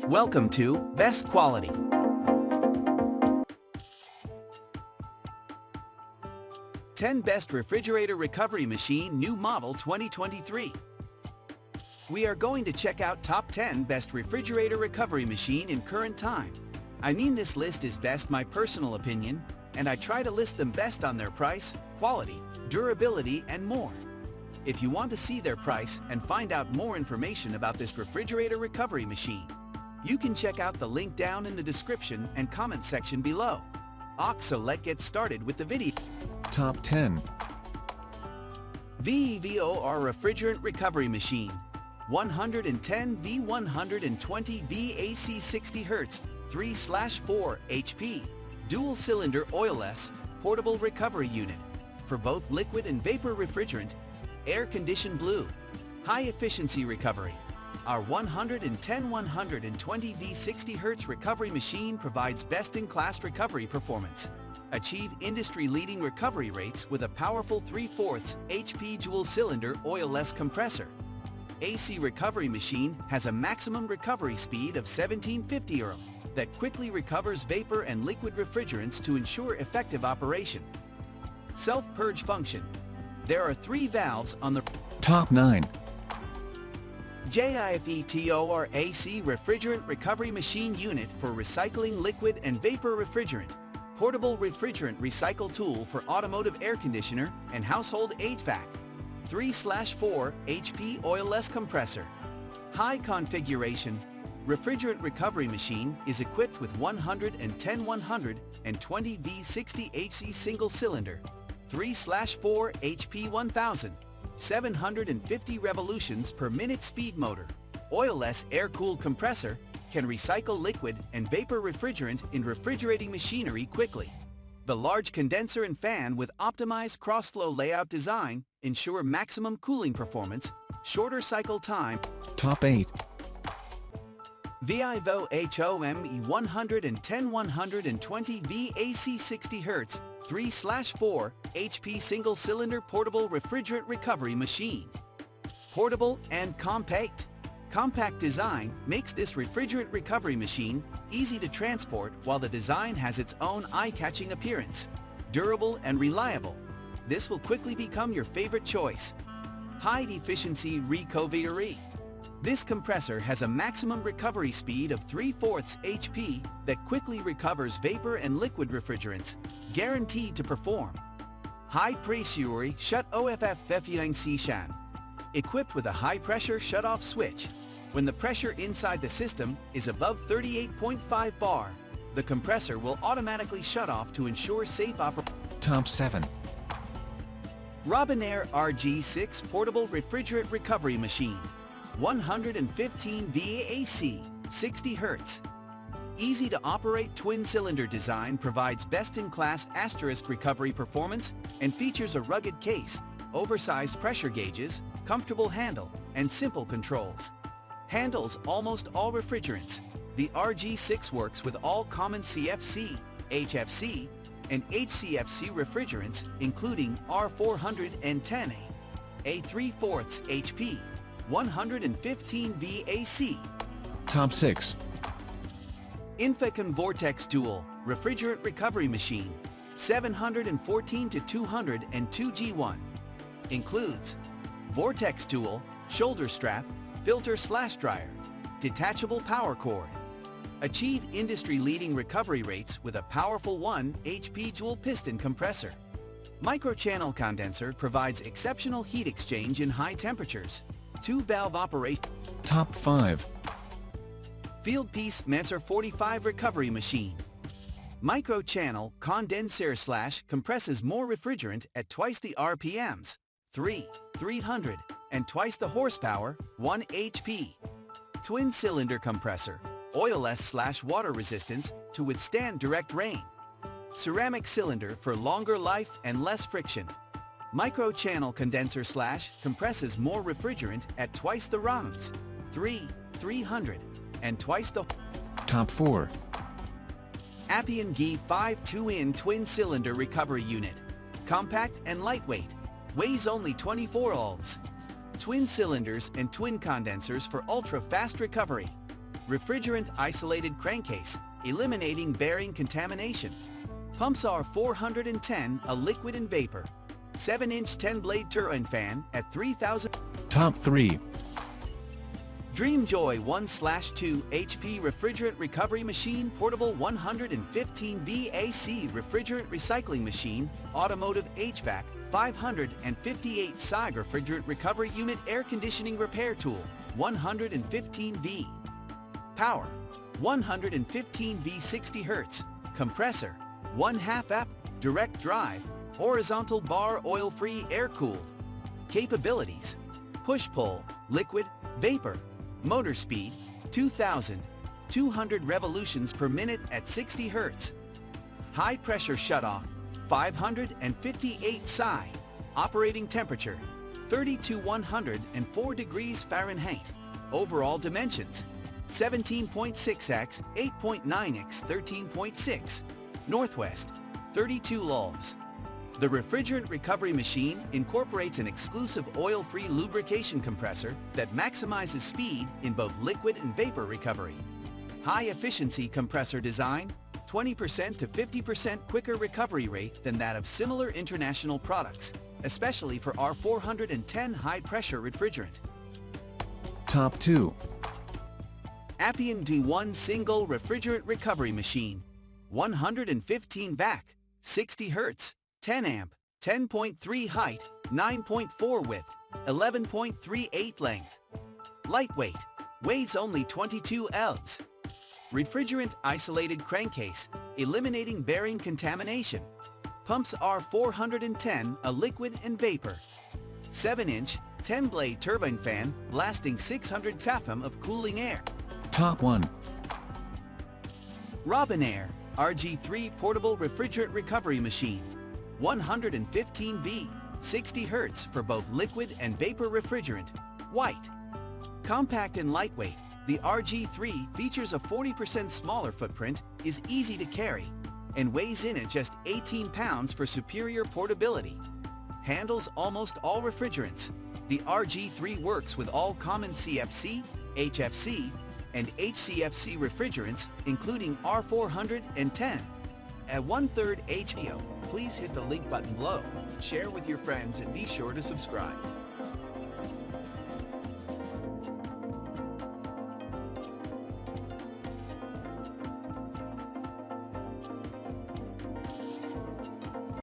Welcome to Best Quality. Ten Best Refrigerator Recovery Machine New Model 2023. We are going to check out top 10 best refrigerator recovery machine in current time. I mean, this list is best my personal opinion, and I try to list them best on their price, quality, durability, and more. If you want to see their price and find out more information about this refrigerator recovery machine, you can check out the link down in the description and comment section below. So let's get started with the video. Top 10. VIVOHOME Refrigerant Recovery Machine. 110 V 120 V AC 60 Hz, 3/4 HP, dual cylinder oilless, portable recovery unit, for both liquid and vapor refrigerant, air-conditioned blue, high-efficiency recovery. Our 110-120 V 60 Hz recovery machine provides best-in-class recovery performance. Achieve industry-leading recovery rates with a powerful 3/4 HP dual-cylinder oilless compressor. AC recovery machine has a maximum recovery speed of 1750 rpm that quickly recovers vapor and liquid refrigerants to ensure effective operation. Self-purge function. There are 3 valves on the Top 9. JIFETOR AC Refrigerant Recovery Machine Unit for recycling liquid and vapor refrigerant. Portable refrigerant recycle tool for automotive air conditioner and household HVAC. 3/4 HP oilless compressor. High configuration. Refrigerant recovery machine is equipped with 110-120 V 60 HC single cylinder, 3/4 HP 1000, 750 revolutions per minute speed motor. Oilless air-cooled compressor can recycle liquid and vapor refrigerant in refrigerating machinery quickly. The large condenser and fan with optimized cross-flow layout design ensure maximum cooling performance, shorter cycle time. Top 8. VIVOHOME 110-120 V AC 60 Hz, 3/4 HP single-cylinder portable refrigerant recovery machine. Portable and compact. Compact design makes this refrigerant recovery machine easy to transport, while the design has its own eye-catching appearance. Durable and reliable. This will quickly become your favorite choice. High efficiency recovery. This compressor has a maximum recovery speed of 3/4 HP that quickly recovers vapor and liquid refrigerants, guaranteed to perform. High pressure shut off function. Equipped with a high-pressure shut-off switch. When the pressure inside the system is above 38.5 bar, the compressor will automatically shut off to ensure safe operation. Top 7. Robinair RG6 Portable Refrigerant Recovery Machine. 115 VAC, 60 Hz. Easy to operate twin-cylinder design provides best-in-class asterisk recovery performance and features a rugged case, oversized pressure gauges, comfortable handle, and simple controls. Handles almost all refrigerants. The RG6 works with all common CFC, HFC, and HCFC refrigerants, including R410A, a 3/4 HP, 115 VAC. Top 6. Inficon Vortex Dual Refrigerant Recovery Machine, 714-202 G1. Includes Vortex Dual, shoulder strap, filter/dryer, detachable power cord. Achieve industry-leading recovery rates with a powerful 1 HP dual piston compressor. Microchannel condenser provides exceptional heat exchange in high temperatures. 2-valve operation. Top 5. Fieldpiece Messer 45 Recovery Machine. Microchannel condenser/compresses more refrigerant at twice the RPMs, 300, and twice the horsepower, 1 HP. Twin-cylinder compressor, oilless/water resistance to withstand direct rain. Ceramic cylinder for longer life and less friction. Microchannel condenser/compresses more refrigerant at twice the RPMs, 300, and twice the. Top 4. Appion G5 2-in twin-cylinder recovery unit. Compact and lightweight. Weighs only 24 ohms. Twin cylinders and twin condensers for ultra-fast recovery. Refrigerant isolated crankcase, eliminating bearing contamination. Pumps are 410, a liquid and vapor. 7-inch 10-blade turbine fan at 3,000. Top 3. DreamJoy 1/2 HP refrigerant recovery machine, portable 115 VAC refrigerant recycling machine, Automotive HVAC, 558 SIG refrigerant recovery unit air conditioning repair tool, 115V. Power, 115V 60 Hz. Compressor, 1/2 amp, direct drive, horizontal bar oil-free air-cooled. Capabilities, push-pull, liquid, vapor. Motor speed, 2,200 revolutions per minute at 60 Hz. High pressure shutoff, 558 psi. Operating temperature, 3,104 degrees Fahrenheit. Overall dimensions, 17.6x, 8.9x, 13.6. Northwest, 32 lulls. The refrigerant recovery machine incorporates an exclusive oil-free lubrication compressor that maximizes speed in both liquid and vapor recovery. High-efficiency compressor design, 20% to 50% quicker recovery rate than that of similar international products, especially for our 410 high-pressure refrigerant. Top 2. Appion D1 single refrigerant recovery machine, 115 VAC, 60 Hz. 10 amp, 10.3 height, 9.4 width, 11.38 length. Lightweight, weighs only 22 elves. Refrigerant isolated crankcase, eliminating bearing contamination. Pumps are 410, a liquid and vapor. 7-inch, 10-blade turbine fan, lasting 600 pfm of cooling air. Top 1. Robinair RG3 portable refrigerant recovery machine. 115V, 60 Hz for both liquid and vapor refrigerant, white. Compact and lightweight, the RG3 features a 40% smaller footprint, is easy to carry, and weighs in at just 18 pounds for superior portability. Handles almost all refrigerants. The RG3 works with all common CFC, HFC, and HCFC refrigerants, including R410. At 1/3 HVAC, please hit the link button below, share with your friends, and be sure to subscribe.